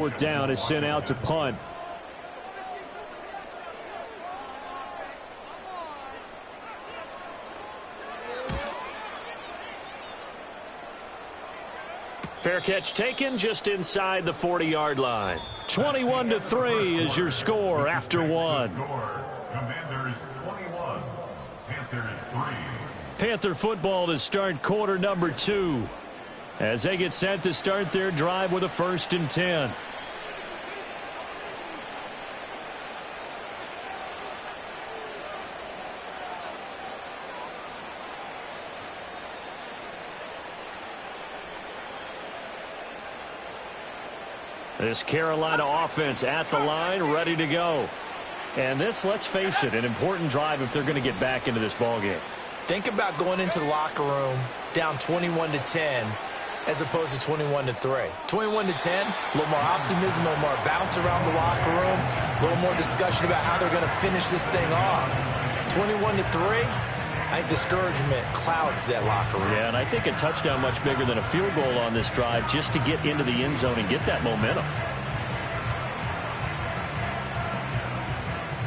Fourth down is sent out to punt. Fair catch taken just inside the 40-yard line. 21-3 is your score after one. Commanders 21, Panthers 3. Panther football to start quarter number 2 as they get set to start their drive with a 1st and 10. This Carolina offense at the line, ready to go. And this, let's face it, an important drive if they're going to get back into this ballgame. Think about going into the locker room down 21-10 as opposed to 21-3. 21-10, a little more optimism, a little more bounce around the locker room, a little more discussion about how they're going to finish this thing off. 21-3. I think discouragement clouds that locker room. Yeah, and I think a touchdown much bigger than a field goal on this drive just to get into the end zone and get that momentum.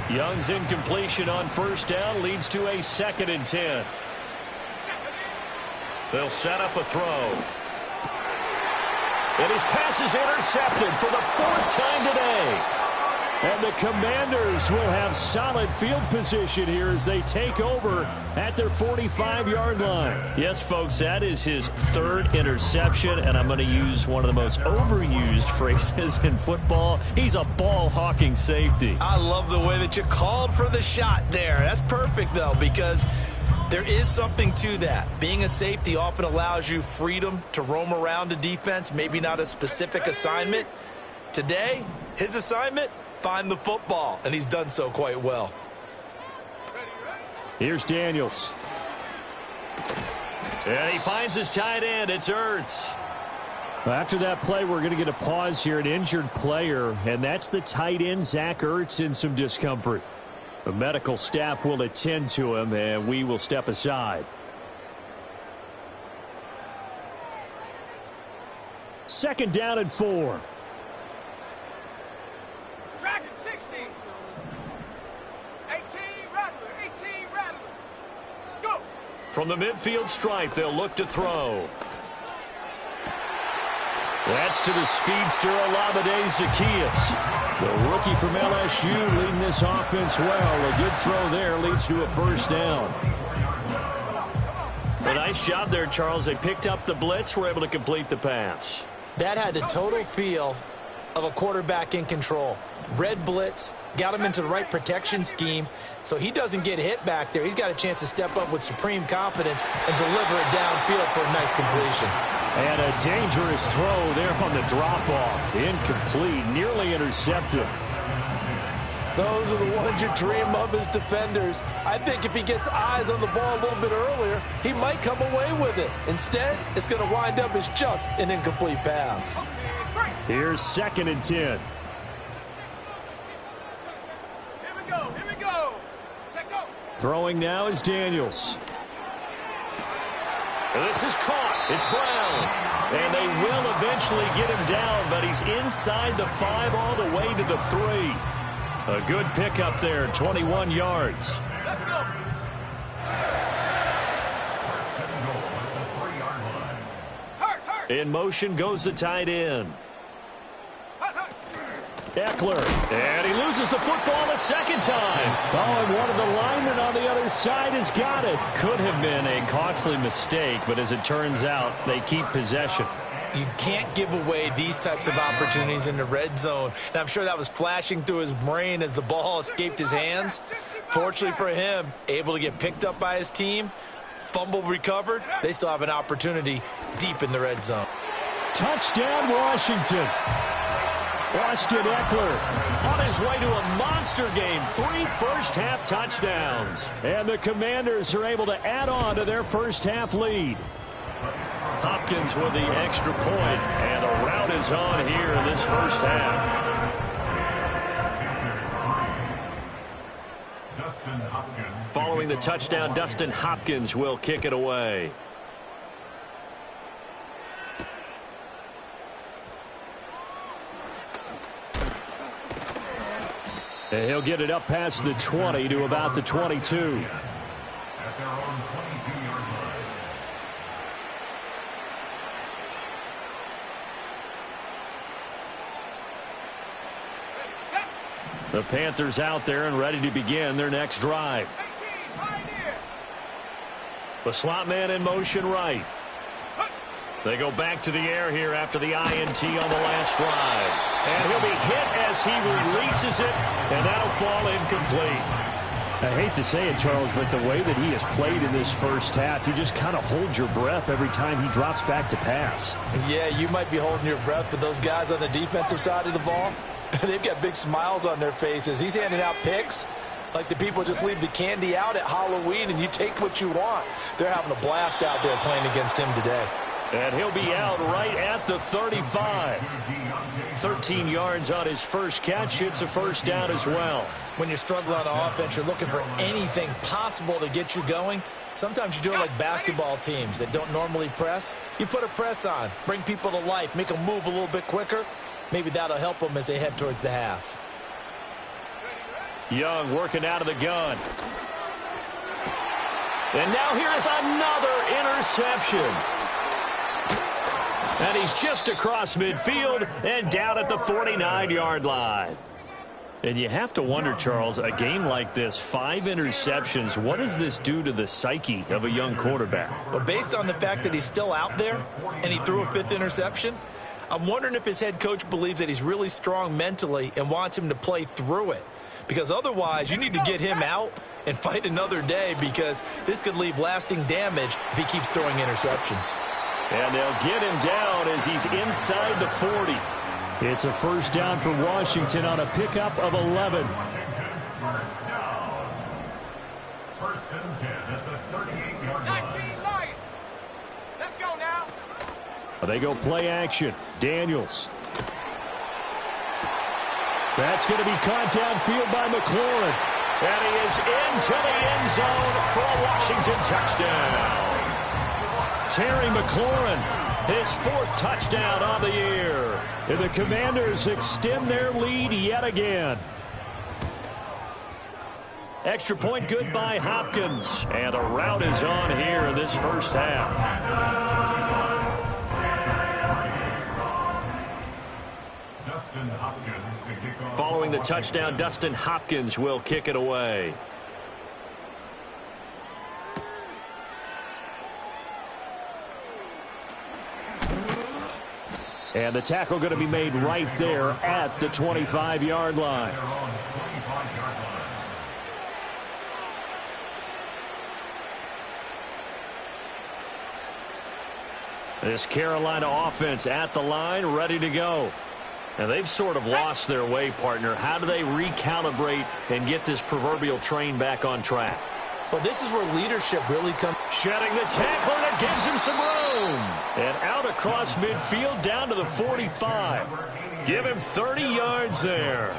Young's incompletion on 1st down leads to a 2nd and 10. They'll set up a throw. And his pass is intercepted for the 4th time today. And the Commanders will have solid field position here as they take over at their 45-yard line. Yes, folks, that is his 3rd interception, and I'm going to use one of the most overused phrases in football. He's a ball-hawking safety. I love the way that you called for the shot there. That's perfect, though, because there is something to that. Being a safety often allows you freedom to roam around a defense, maybe not a specific assignment. Today, his assignment, find the football, and he's done so quite well. Here's Daniels. And he finds his tight end. It's Ertz. After that play, we're going to get a pause here, an injured player, and that's the tight end, Zach Ertz, in some discomfort. The medical staff will attend to him, and we will step aside. 2nd down and 4. From the midfield stripe, they'll look to throw. That's to the speedster, Olamide Zaccheaus. The rookie from LSU leading this offense well. A good throw there leads to a 1st down. A nice job there, Charles. They picked up the blitz, were able to complete the pass. That had the total feel of a quarterback in control. Red blitz, got him into the right protection scheme, so he doesn't get hit back there. He's got a chance to step up with supreme confidence and deliver it downfield for a nice completion. And a dangerous throw there on the drop-off. Incomplete, nearly intercepted. Those are the ones you dream of as defenders. I think if he gets eyes on the ball a little bit earlier, he might come away with it. Instead, it's going to wind up as just an incomplete pass. Here's 2nd and 10. Throwing now is Daniels. This is caught. It's Brown. And they will eventually get him down, but he's inside the 5 all the way to the 3. A good pickup there, 21 yards. Let's go. In motion goes the tight end. Eckler, and he loses the football a 2nd time. Oh, and one of the linemen on the other side has got it. Could have been a costly mistake, but as it turns out, they keep possession. You can't give away these types of opportunities in the red zone. And I'm sure that was flashing through his brain as the ball escaped his hands. Fortunately for him, able to get picked up by his team, fumble recovered. They still have an opportunity deep in the red zone. Touchdown, Washington. Austin Eckler on his way to a monster game. 3 first-half touchdowns. And the Commanders are able to add on to their first-half lead. Hopkins with the extra point, and a rout is on here in this first half. Following the touchdown, Dustin Hopkins will kick it away. And he'll get it up past the 20 to about the 22. At their own 22-yard line. The Panthers out there and ready to begin their next drive. The slot man in motion right. They go back to the air here after the INT on the last drive. And he'll be hit as he releases it, and that'll fall incomplete. I hate to say it, Charles, but the way that he has played in this first half, you just kind of hold your breath every time he drops back to pass. Yeah, you might be holding your breath, but those guys on the defensive side of the ball, they've got big smiles on their faces. He's handing out picks like the people just leave the candy out at Halloween and you take what you want. They're having a blast out there playing against him today. And he'll be out right at the 35. 13 yards on his first catch. It's a first down as well. When you're struggling on offense, you're looking for anything possible to get you going. Sometimes you do it like basketball teams that don't normally press. You put a press on, bring people to life, make them move a little bit quicker. Maybe that'll help them as they head towards the half. Young working out of the gun. And now here's another interception. And he's just across midfield and down at the 49-yard line. And you have to wonder, Charles, a game like this, 5 interceptions, what does this do to the psyche of a young quarterback? Well, based on the fact that he's still out there and he threw a 5th interception, I'm wondering if his head coach believes that he's really strong mentally and wants him to play through it. Because otherwise, you need to get him out and fight another day, because this could leave lasting damage if he keeps throwing interceptions. And they'll get him down as he's inside the 40. It's a first down for Washington on a pickup of 11. First down. First and 10 at the 38-yard line. 19 Lions. Let's go now. They go play action. Daniels. That's going to be caught downfield by McLaurin. And he is into the end zone for a Washington touchdown. Terry McLaurin, his 4th touchdown on the year. And the Commanders extend their lead yet again. Extra point good by Hopkins. And the route is on here in this first half. Following the touchdown, Dustin Hopkins will kick it away. And the tackle going to be made right there at the 25-yard line. This Carolina offense at the line, ready to go. And they've sort of lost their way, partner. How do they recalibrate and get this proverbial train back on track? Well, this is where leadership really comes. Shedding the tackler that gives him some room. And out across midfield down to the 45. Give him 30 yards there.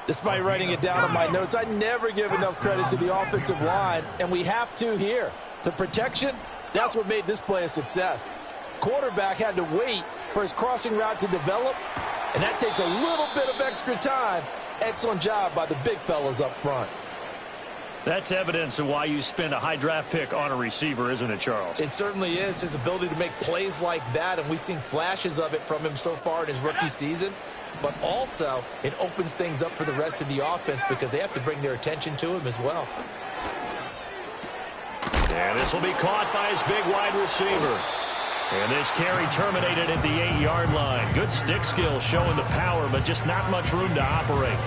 Despite writing it down in my notes, I never give enough credit to the offensive line, and we have to here. The protection, that's what made this play a success. Quarterback had to wait for his crossing route to develop, and that takes a little bit of extra time. Excellent job by the big fellas up front. That's evidence of why you spend a high draft pick on a receiver, isn't it, Charles? It certainly is. His ability to make plays like that, and we've seen flashes of it from him so far in his rookie season. But also, it opens things up for the rest of the offense because they have to bring their attention to him as well. And this will be caught by his big wide receiver. And this carry terminated at the 8-yard line. Good stick skill showing the power, but just not much room to operate.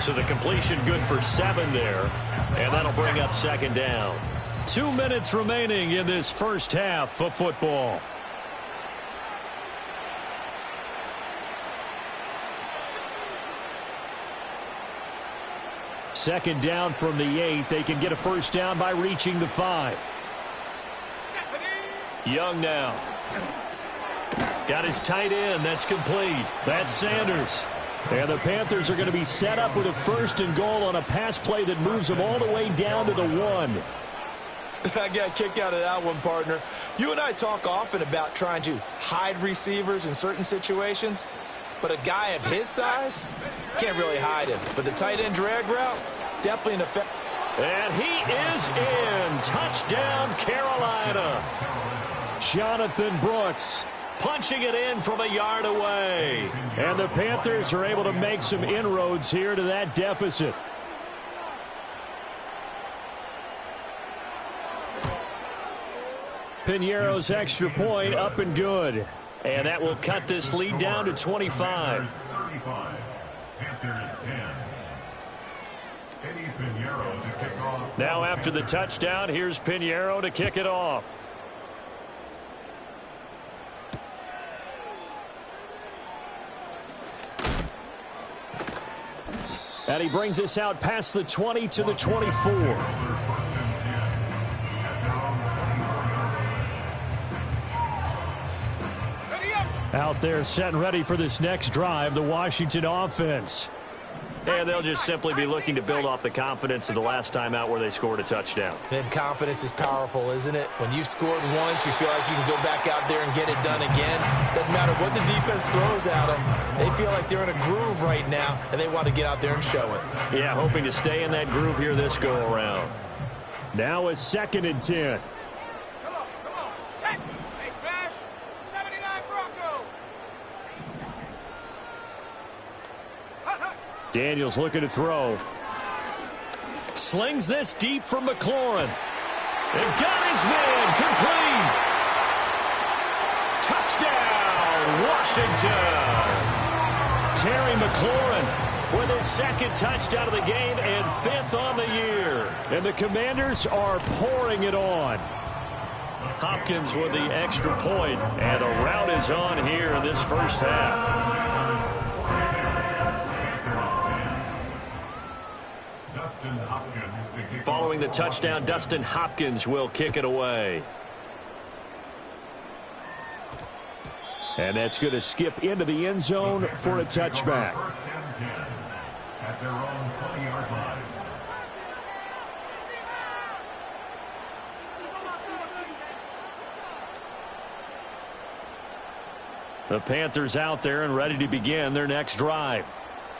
So the completion good for 7 there. And that'll bring up second down. 2 minutes remaining in this first half of football. Second down from the 8. They can get a first down by reaching the 5. Young now. Got his tight end. That's complete. That's Sanders. And the Panthers are going to be set up with a 1st and goal on a pass play that moves them all the way down to the 1. I got a kick out of that one, partner. You and I talk often about trying to hide receivers in certain situations. but a guy of his size, can't really hide him. But the tight end drag route, definitely an effect. And he is in. Touchdown, Carolina. Jonathan Brooks punching it in from a yard away. And the Panthers are able to make some inroads here to that deficit. Piñeiro's extra point up and good. And that will cut this lead down to 25. Now after the touchdown, here's Piñeiro to kick it off. And he brings us out past the 20 to the 24. Out there set and ready for this next drive, the Washington offense. And they'll just simply be looking to build off the confidence of the last time out where they scored a touchdown. Then confidence is powerful, isn't it? When you've scored once, you feel like you can go back out there and get it done again. Doesn't matter what the defense throws at them. They feel like they're in a groove right now, and they want to get out there and show it. Yeah, hoping to stay in that groove here this go-around. Now a 2nd and 10. Come on, set. Hey, smash. 79 Bronco. Daniels looking to throw. Slings this deep from McLaurin. And got his man complete. Touchdown, Washington. Terry McLaurin with his 2nd touchdown of the game and 5th on the year. And the Commanders are pouring it on. Hopkins with the extra point, and a rout is on here in this first half. Following the touchdown, Dustin Hopkins will kick it away. And that's going to skip into the end zone for a touchback. At their own 20-yard line. The Panthers out there and ready to begin their next drive.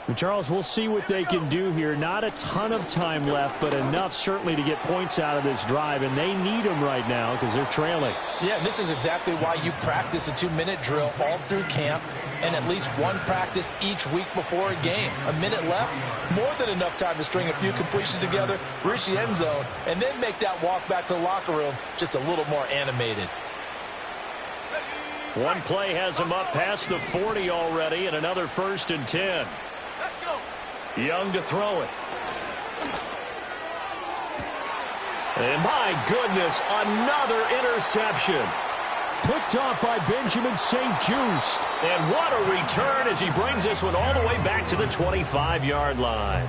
And Charles, we'll see what they can do here. Not a ton of time left, but enough certainly to get points out of this drive, and they need them right now because they're trailing. Yeah, and this is exactly why you practice a 2-minute drill all through camp and at least one practice each week before a game. A minute left, more than enough time to string a few completions together, reach the end zone, and then make that walk back to the locker room just a little more animated. One play has him up past the 40 already, and another 1st and 10. Young to throw it. And my goodness, another interception. Picked off by Benjamin St-Juste. And what a return as he brings this one all the way back to the 25-yard line.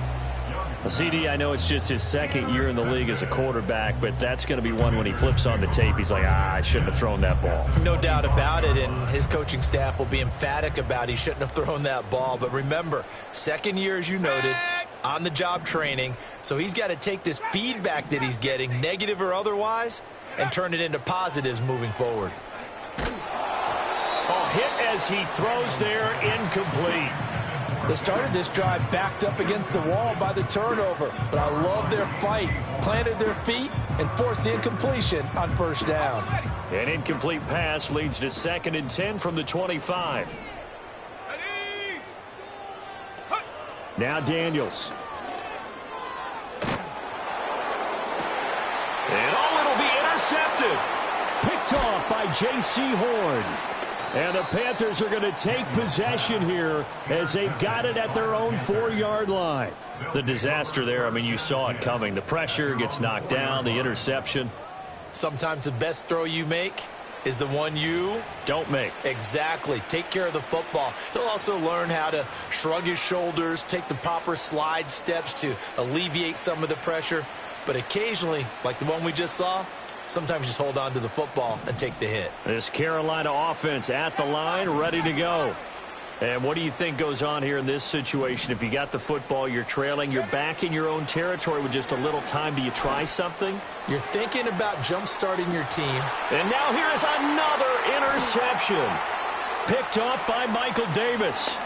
CD, I know it's just his 2nd year in the league as a quarterback, but that's going to be one when he flips on the tape, he's like, I shouldn't have thrown that ball. No doubt about it, and his coaching staff will be emphatic about he shouldn't have thrown that ball. But remember, 2nd year, as you noted, on-the-job training, so he's got to take this feedback that he's getting, negative or otherwise, and turn it into positives moving forward. Oh, hit as he throws there, incomplete. They started this drive backed up against the wall by the turnover, but I love their fight. Planted their feet and forced the incompletion on 1st down. An incomplete pass leads to 2nd and 10 from the 25. Now Daniels. And it'll be intercepted. Picked off by J.C. Horn. And the Panthers are going to take possession here as they've got it at their own 4-yard line. The disaster there, I mean, you saw it coming. The pressure gets knocked down, the interception. Sometimes the best throw you make is the one you don't make. Exactly. Take care of the football. He'll also learn how to shrug his shoulders, take the proper slide steps to alleviate some of the pressure. But occasionally, like the one we just saw, sometimes just hold on to the football and take the hit. This Carolina offense at the line, ready to go. And what do you think goes on here in this situation? If you got the football, you're trailing, you're back in your own territory with just a little time. Do you try something? You're thinking about jump-starting your team. And now here is another interception. picked off by Michael Davis.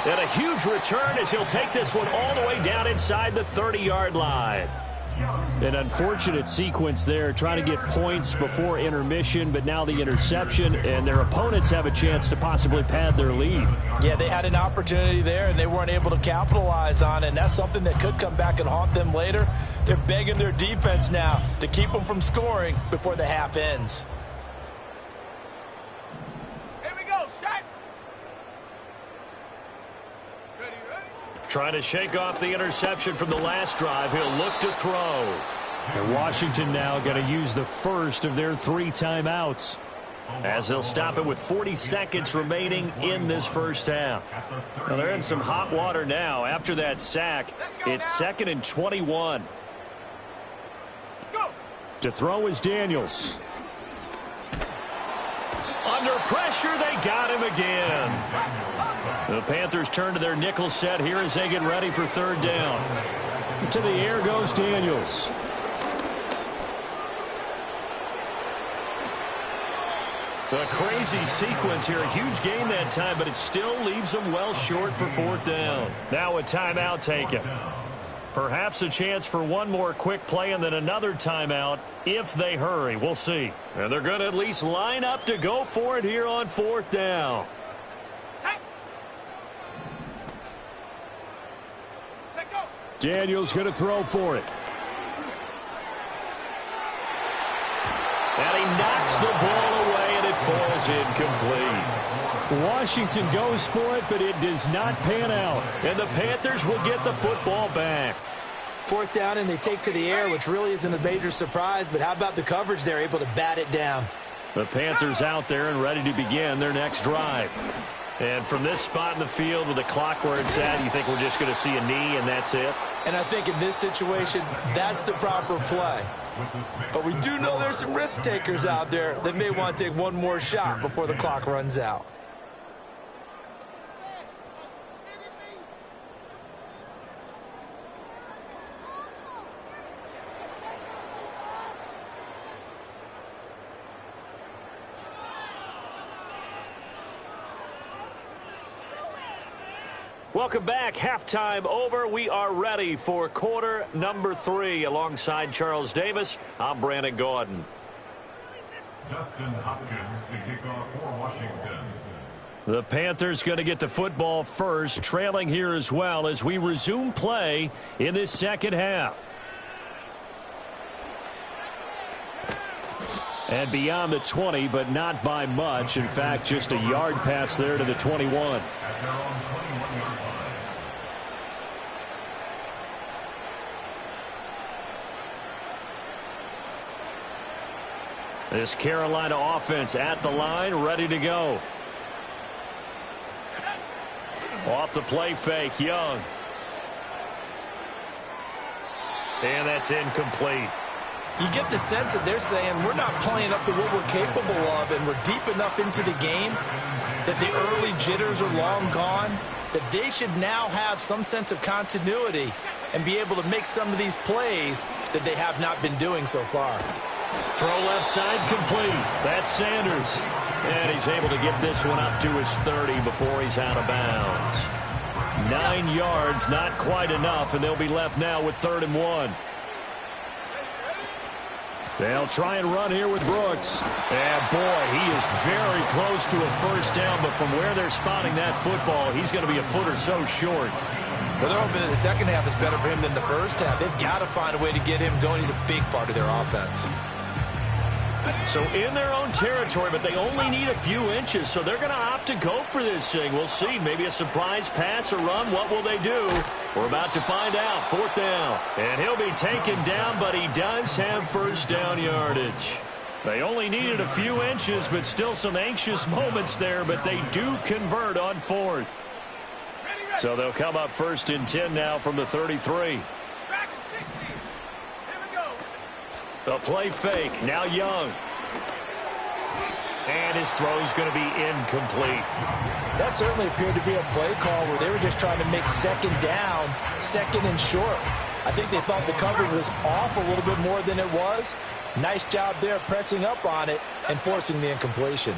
And a huge return as he'll take this one all the way down inside the 30-yard line. An unfortunate sequence there, trying to get points before intermission, but now the interception, and their opponents have a chance to possibly pad their lead. Yeah, they had an opportunity there, and they weren't able to capitalize on it, and that's something that could come back and haunt them later. They're begging their defense now to keep them from scoring before the half ends. Here we go, set. Ready, ready. Trying to shake off the interception from the last drive. He'll look to throw. And Washington now going to use the first of their 3 timeouts, as they'll stop it with 40 seconds remaining in this first half. Well, they're in some hot water now. After that sack, it's 2nd and 21. Go. To throw is Daniels. Under pressure, they got him again. The Panthers turn to their nickel set here as they get ready for 3rd down. To the air goes Daniels. A crazy sequence here. A huge gain that time, but it still leaves them well short for 4th down. Now a timeout taken. Perhaps a chance for one more quick play and then another timeout if they hurry. We'll see. And they're going to at least line up to go for it here on 4th down. Set, go. Daniels going to throw for it. And he knocks the ball away, and it falls incomplete. Washington goes for it, but it does not pan out. And the Panthers will get the football back. 4th down, and they take to the air, which really isn't a major surprise, but how about the coverage? They're able to bat it down. The Panthers out there and ready to begin their next drive. And from this spot in the field with the clock where it's at, you think we're just going to see a knee and that's it? And I think in this situation, that's the proper play. But we do know there's some risk takers out there that may want to take one more shot before the clock runs out. Welcome back. Halftime over. We are ready for quarter number 3. Alongside Charles Davis, I'm Brandon Gaudin. Dustin Hopkins to kick off for Washington. The Panthers going to get the football first, trailing here as well as we resume play in this second half. And beyond the 20, but not by much. In fact, just a yard pass there to the 21. At their own 21-yard line. This Carolina offense at the line, ready to go. Off the play fake, Young. And that's incomplete. You get the sense that they're saying we're not playing up to what we're capable of, and we're deep enough into the game that the early jitters are long gone, that they should now have some sense of continuity and be able to make some of these plays that they have not been doing so far. Throw left side complete. That's Sanders. And he's able to get this one up to his 30 before he's out of bounds. 9 yards, not quite enough, and they'll be left now with 3rd and 1. They'll try and run here with Brooks. And, boy, he is very close to a first down, but from where they're spotting that football, he's going to be a foot or so short. Well, they're hoping that the second half is better for him than the first half. They've got to find a way to get him going. He's a big part of their offense. So in their own territory, but they only need a few inches, so they're going to opt to go for this thing. We'll see. Maybe a surprise pass or run. What will they do? We're about to find out. 4th down. And he'll be taken down, but he does have first down yardage. They only needed a few inches, but still some anxious moments there, but they do convert on 4th. So they'll come up 1st and 10 now from the 33. The play fake. Now Young. And his throw's going to be incomplete. That certainly appeared to be a play call where they were just trying to make second down, 2nd and short. I think they thought the coverage was off a little bit more than it was. Nice job there pressing up on it and forcing the incompletion.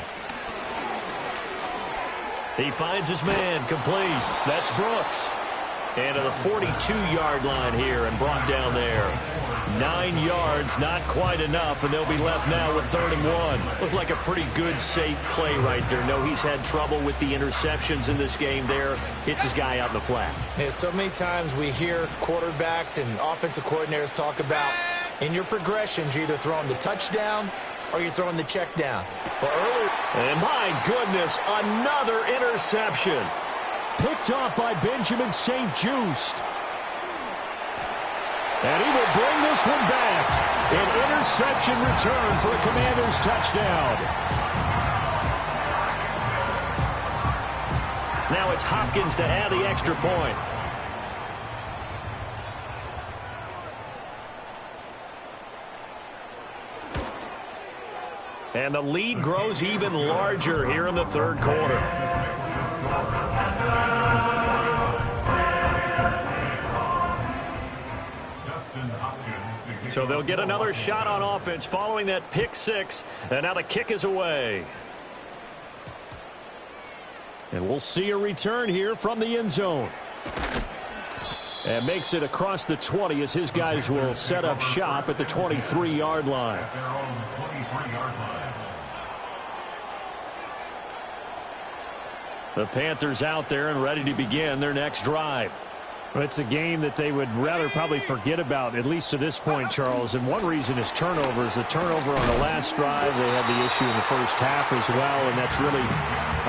He finds his man, complete. That's Brooks. And to the 42-yard line here and brought down there. 9 yards, not quite enough, and they'll be left now with 3rd and 1. Looked like a pretty good, safe play right there. No, he's had trouble with the interceptions in this game there. Hits his guy out in the flat. Yeah, so many times we hear quarterbacks and offensive coordinators talk about in your progressions, you're either throwing the touchdown or you're throwing the check down. But earlier... And my goodness, another interception. Picked off by Benjamin St-Juste. And he will bring this one back. An interception return for a Commanders touchdown. Now it's Hopkins to add the extra point. And the lead grows even larger here in the 3rd quarter. So they'll get another shot on offense following that pick 6. And now the kick is away. And we'll see a return here from the end zone. And makes it across the 20 as his guys will set up shop at the 23-yard line. The Panthers out there and ready to begin their next drive. It's a game that they would rather probably forget about, at least to this point, Charles. And one reason is turnovers. The turnover on the last drive, they had the issue in the first half as well. And that's really,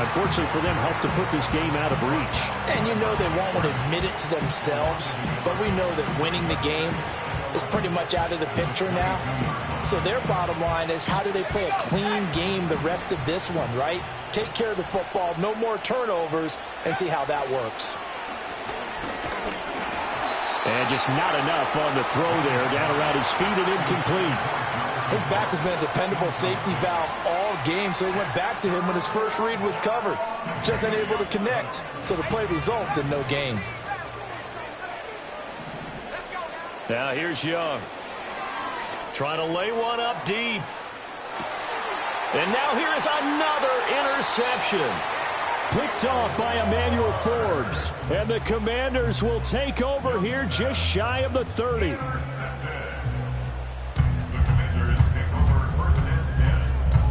unfortunately for them, helped to put this game out of reach. And you know they won't want to admit it to themselves. But we know that winning the game is pretty much out of the picture now. So their bottom line is, how do they play a clean game the rest of this one, right? Take care of the football, no more turnovers, and see how that works. And just not enough on the throw there. Down around his feet and incomplete. His back has been a dependable safety valve all game, so he went back to him when his first read was covered. Just unable to connect, so the play results in no gain. Now here's Young. Trying to lay one up deep. And now here is another interception. Picked off by Emmanuel Forbes. And the Commanders will take over here just shy of the 30. The Commanders take over 1st and 10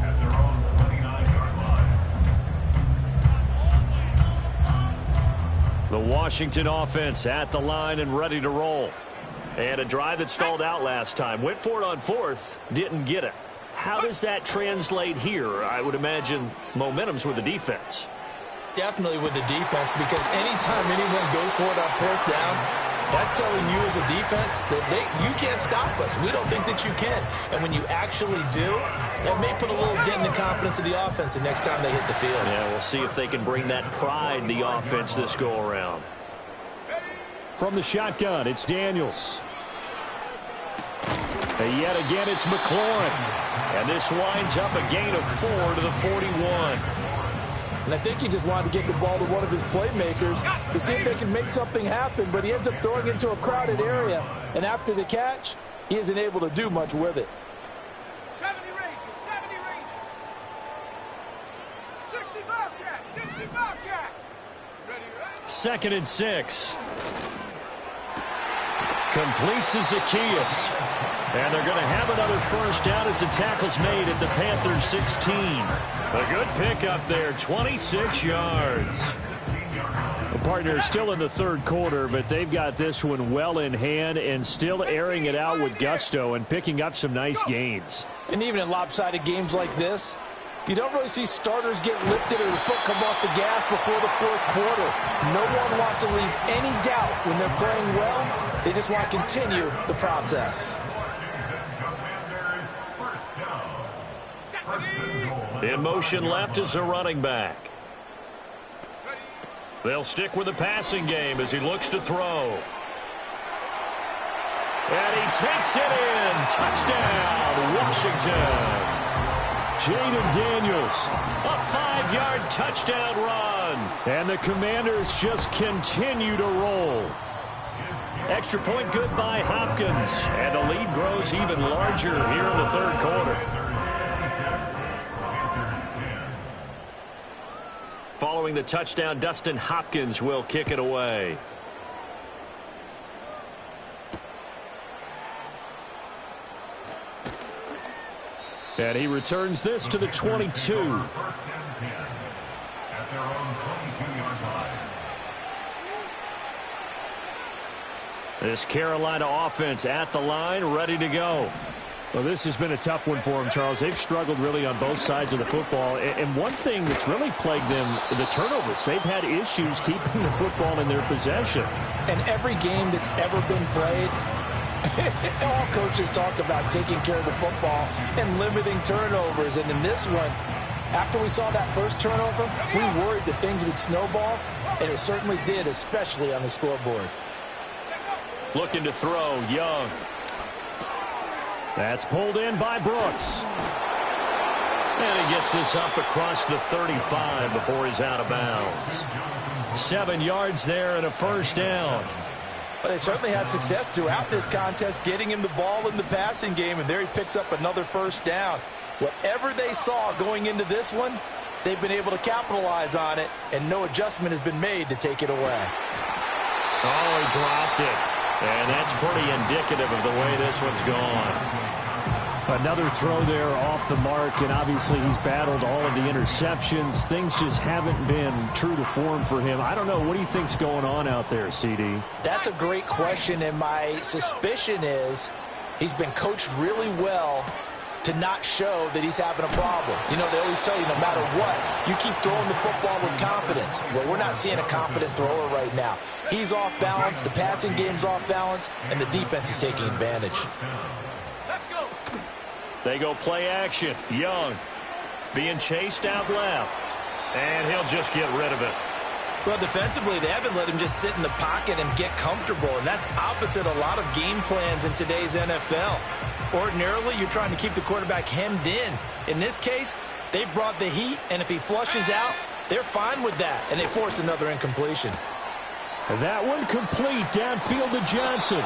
at their own 29-yard line. The Washington offense at the line and ready to roll. And a drive that stalled out last time. Went for it on 4th. Didn't get it. How does that translate here? I would imagine momentum's with the defense. Definitely with the defense, because anytime anyone goes for it on 4th down, that's telling you as a defense that you can't stop us. We don't think that you can. And when you actually do, that may put a little dent in the confidence of the offense the next time they hit the field. Yeah, we'll see if they can bring that pride, the offense, this go-around. From the shotgun, it's Daniels. And yet again, it's McLaurin. And this winds up a gain of 4 to the 41. And I think he just wanted to get the ball to one of his playmakers to see if they can make something happen, but he ends up throwing it into a crowded area. And after the catch, he isn't able to do much with it. 70 Rangers, 70 Rangers. 60 Bobcat, 60 Bobcat. Ready, ready? 2nd and 6. Complete to Zacchaeus. And they're going to have another first down as the tackle's made at the Panthers 16. A good pickup there, 26 yards. The partner still in the 3rd quarter, but they've got this one well in hand and still airing it out with gusto and picking up some nice gains. And even in lopsided games like this, you don't really see starters get lifted or the foot come off the gas before the 4th quarter. No one wants to leave any doubt when they're playing well. They just want to continue the process. In motion left is a running back. They'll stick with the passing game as he looks to throw. And he takes it in. Touchdown, Washington. Jaden Daniels, a 5-yard touchdown run. And the Commanders just continue to roll. Extra point good by Hopkins. And the lead grows even larger here in the 3rd quarter. Following scoring the touchdown, Dustin Hopkins will kick it away. And he returns this to the 22. At their own 22-yard line. This Carolina offense at the line, ready to go. Well, this has been a tough one for them, Charles. They've struggled really on both sides of the football. And one thing that's really plagued them, the turnovers. They've had issues keeping the football in their possession. And every game that's ever been played, all coaches talk about taking care of the football and limiting turnovers. And in this one, after we saw that first turnover, we worried that things would snowball, and it certainly did, especially on the scoreboard. Looking to throw, Young. That's pulled in by Brooks. And he gets this up across the 35 before he's out of bounds. 7 yards there and a first down. But they certainly had success throughout this contest, getting him the ball in the passing game, and there he picks up another first down. Whatever they saw going into this one, they've been able to capitalize on it, and no adjustment has been made to take it away. Oh, he dropped it. And that's pretty indicative of the way this one's gone. Another throw there off the mark, and obviously he's battled all of the interceptions. Things just haven't been true to form for him. I don't know. What do you think's going on out there, CD? That's a great question, and my suspicion is he's been coached really well to not show that he's having a problem. You know, they always tell you no matter what, you keep throwing the football with confidence. Well, we're not seeing a confident thrower right now. He's off balance, the passing game's off balance, and the defense is taking advantage. Let's go. They go play action. Young being chased out left. And he'll just get rid of it. Well, defensively, they haven't let him just sit in the pocket and get comfortable, and that's opposite a lot of game plans in today's NFL. Ordinarily, you're trying to keep the quarterback hemmed in. In this case, they brought the heat, and if he flushes out, they're fine with that, and they force another incompletion. That one complete downfield to Johnson.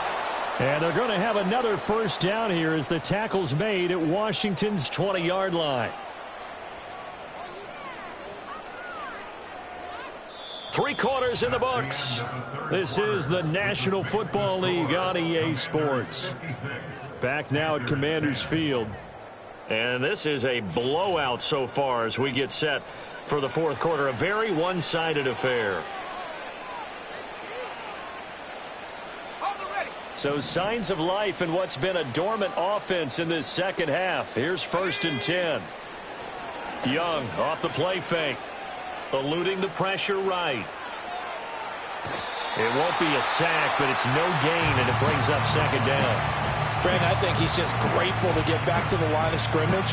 And they're going to have another first down here as the tackle's made at Washington's 20-yard line. 3 quarters in the books. This is the National Football League on EA Sports. Back now at Commanders Field. And this is a blowout so far as we get set for the fourth quarter. A very one-sided affair. So signs of life in what's been a dormant offense in this second half. Here's 1st and 10. Young off the play fake. Eluding the pressure right. It won't be a sack, but it's no gain, and it brings up 2nd down. Brandon, I think he's just grateful to get back to the line of scrimmage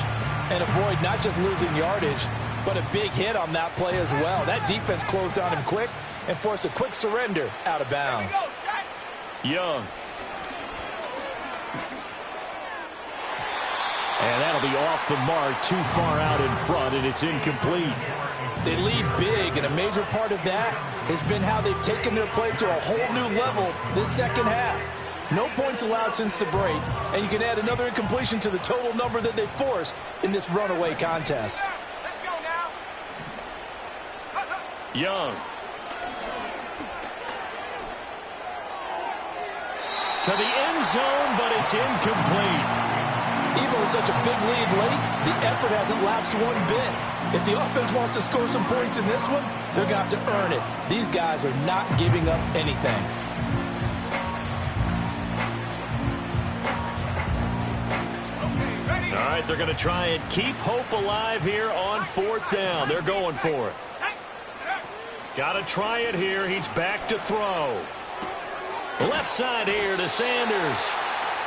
and avoid not just losing yardage, but a big hit on that play as well. That defense closed on him quick and forced a quick surrender out of bounds. Young. And that'll be off the mark, too far out in front, and it's incomplete. They lead big, and a major part of that has been how they've taken their play to a whole new level this second half. No points allowed since the break, and you can add another incompletion to the total number that they forced in this runaway contest. Let's go now. Young. To the end zone, but it's incomplete. Even with such a big lead late, the effort hasn't lapsed one bit. If the offense wants to score some points in this one, they're going to have to earn it. These guys are not giving up anything. All right, they're going to try and keep hope alive here on 4th down. They're going for it. Got to try it here. He's back to throw. Left side here to Sanders.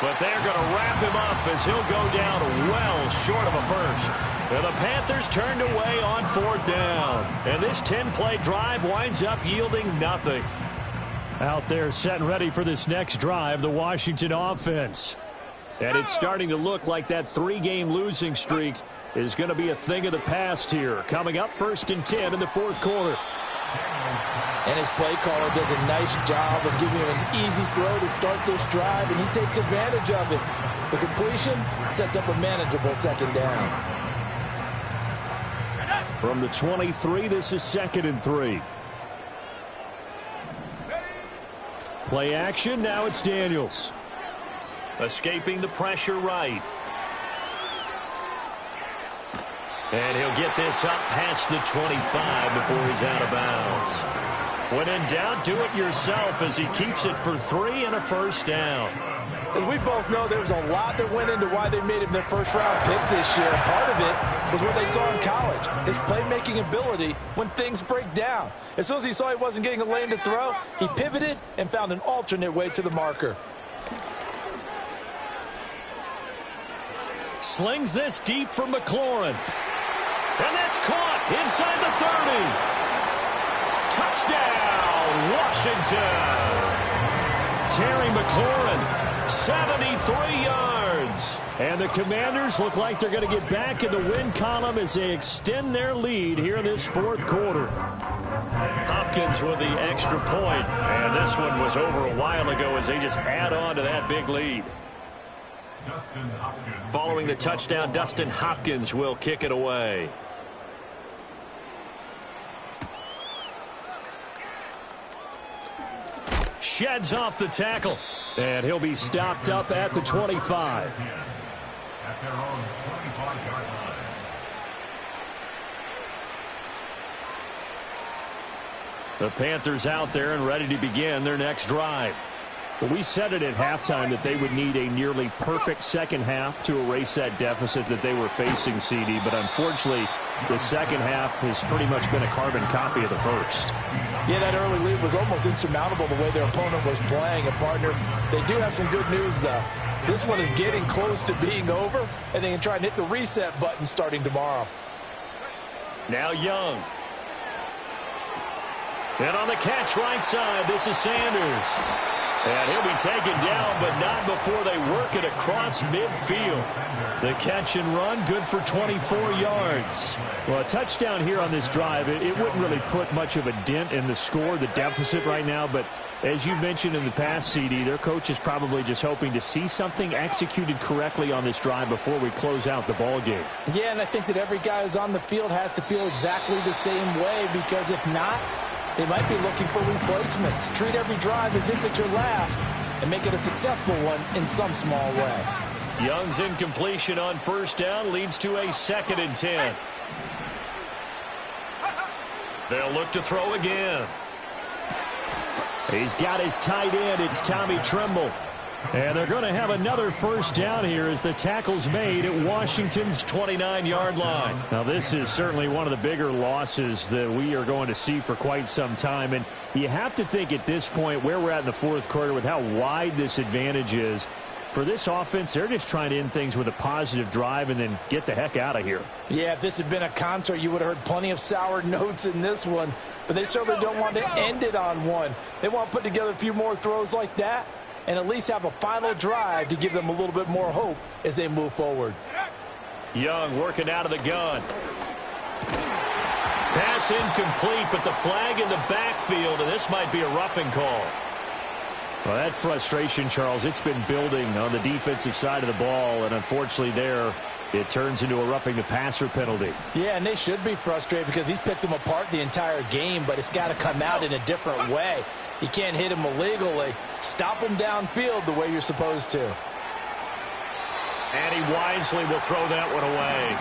But they're going to wrap him up as he'll go down well short of a first. And the Panthers turned away on 4th down. And this 10-play drive winds up yielding nothing. Out there set and ready for this next drive, the Washington offense. And it's starting to look like that 3-game losing streak is going to be a thing of the past here. Coming up 1st and 10 in the 4th quarter. And his play caller does a nice job of giving him an easy throw to start this drive, and he takes advantage of it. The completion sets up a manageable 2nd down. From the 23, this is 2nd and 3. Play action, now it's Daniels. Escaping the pressure right. And he'll get this up past the 25 before he's out of bounds. When in doubt, do it yourself as he keeps it for 3 and a first down. As we both know, there was a lot that went into why they made him their first-round pick this year. Part of it was what they saw in college, his playmaking ability when things break down. As soon as he saw he wasn't getting a lane to throw, he pivoted and found an alternate way to the marker. Slings this deep for McLaurin. And that's caught inside the 30. Touchdown, Washington. Terry McLaurin, 73 yards. And the Commanders look like they're going to get back in the win column as they extend their lead here in this 4th quarter. Hopkins with the extra point. And this one was over a while ago as they just add on to that big lead. Following the touchdown, Dustin Hopkins will kick it away. Sheds off the tackle. And he'll be stopped up at the 25. At their own 25-yard line. The Panthers out there and ready to begin their next drive. Well, we said it at halftime that they would need a nearly perfect second half to erase that deficit that they were facing, CD. But unfortunately, the second half has pretty much been a carbon copy of the first. Yeah, that early lead was almost insurmountable the way their opponent was playing. And, partner, they do have some good news, though. This one is getting close to being over, and they can try and hit the reset button starting tomorrow. Now Young. And on the catch right side, this is Sanders. And he'll be taken down, but not before they work it across midfield. The catch and run, good for 24 yards. Well, a touchdown here on this drive, it wouldn't really put much of a dent in the score, the deficit right now. But as you mentioned in the past, CD, their coach is probably just hoping to see something executed correctly on this drive before we close out the ball game. Yeah, and I think that every guy who's on the field has to feel exactly the same way, because if not, they might be looking for replacements. Treat every drive as if it's your last and make it a successful one in some small way. Young's incompletion on first down leads to a 2nd and 10. They'll look to throw again. He's got his tight end. It's Tommy Tremble. And they're going to have another first down here as the tackle's made at Washington's 29-yard line. Now, this is certainly one of the bigger losses that we are going to see for quite some time. And you have to think at this point where we're at in the 4th quarter with how wide this advantage is. For this offense, they're just trying to end things with a positive drive and then get the heck out of here. Yeah, if this had been a concert, you would have heard plenty of sour notes in this one. But they certainly don't want to end it on one. They want to put together a few more throws like that and at least have a final drive to give them a little bit more hope as they move forward. Young working out of the gun. Pass incomplete, but the flag in the backfield, and this might be a roughing call. Well, that frustration, Charles, it's been building on the defensive side of the ball, and unfortunately there, it turns into a roughing the passer penalty. Yeah, and they should be frustrated because he's picked them apart the entire game, but it's got to come out in a different way. You can't hit him illegally. Stop him downfield the way you're supposed to. And he wisely will throw that one away.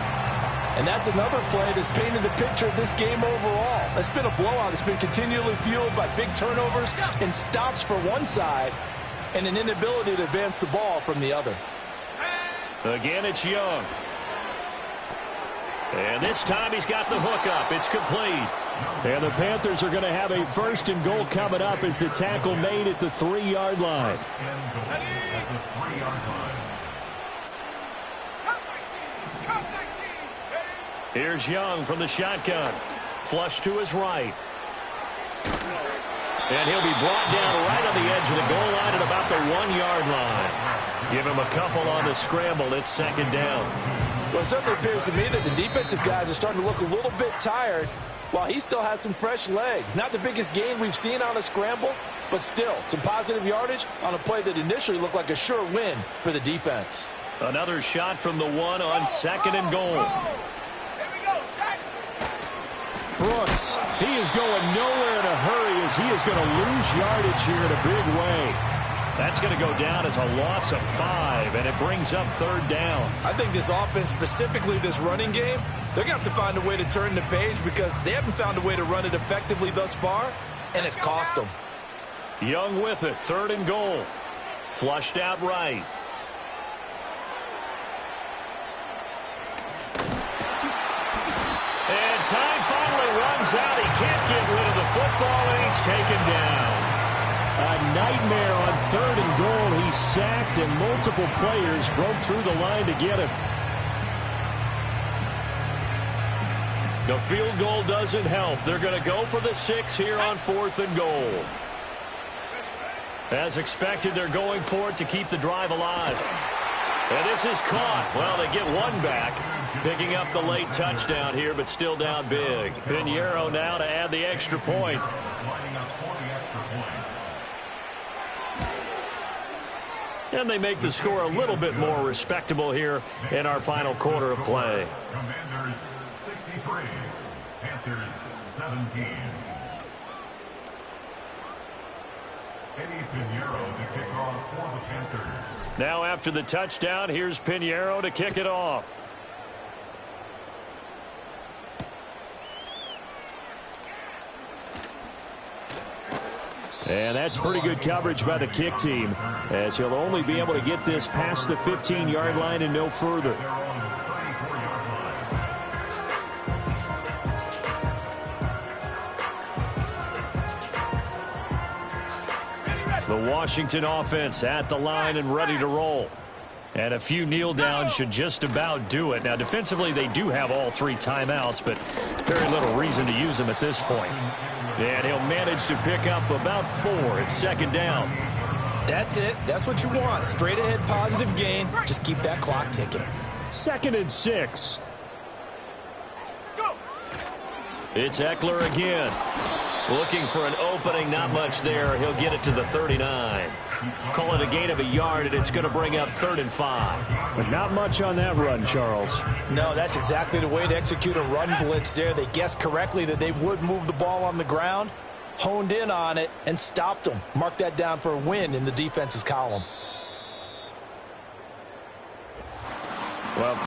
And that's another play that's painted the picture of this game overall. It's been a blowout. It's been continually fueled by big turnovers and stops for one side and an inability to advance the ball from the other. Again, it's Young. And this time he's got the hook up. It's complete. And the Panthers are going to have a 1st and goal coming up as the tackle made at the 3-yard line. Here's Young from the shotgun. Flush to his right. And he'll be brought down right on the edge of the goal line at about the 1-yard line. Give him a couple on the scramble. It's 2nd down. Well, it certainly appears to me that the defensive guys are starting to look a little bit tired while he still has some fresh legs. Not the biggest gain we've seen on a scramble, but still some positive yardage on a play that initially looked like a sure win for the defense. Another shot from the 1 on 2nd and goal. Brooks, he is going nowhere in a hurry as he is going to lose yardage here in a big way. That's going to go down as a loss of 5, and it brings up 3rd down. I think this offense, specifically this running game, they're going to have to find a way to turn the page because they haven't found a way to run it effectively thus far, and it's cost them. Young with it, 3rd and goal. Flushed out right. And time finally runs out. He can't get rid of the football, and he's taken down. A nightmare on 3rd and goal. He's sacked, and multiple players broke through the line to get him. The field goal doesn't help. They're going to go for the 6 here on 4th and goal. As expected, they're going for it to keep the drive alive. And this is caught. Well, they get one back. Picking up the late touchdown here, but still down big. Pinheiro now to add the extra point. And they make the score a little bit more respectable here in our final quarter of play. Commanders 63, Panthers 17. Eddie Pinheiro to kick off for the Panthers. Now after the touchdown, here's Pinheiro to kick it off. And that's pretty good coverage by the kick team, as he'll only be able to get this past the 15-yard line and no further. The Washington offense at the line and ready to roll. And a few kneel downs should just about do it. Now, defensively, they do have all 3 timeouts, but very little reason to use them at this point. And he'll manage to pick up about 4. It's 2nd down. That's it. That's what you want. Straight ahead positive gain. Just keep that clock ticking. 2nd and 6. It's Eckler again. Looking for an opening. Not much there. He'll get it to the 39. Call it a gain of a yard, and it's going to bring up 3rd and 5. But not much on that run, Charles. No, that's exactly the way to execute a run blitz there. They guessed correctly that they would move the ball on the ground, honed in on it, and stopped them. Mark that down for a win in the defense's column. Well,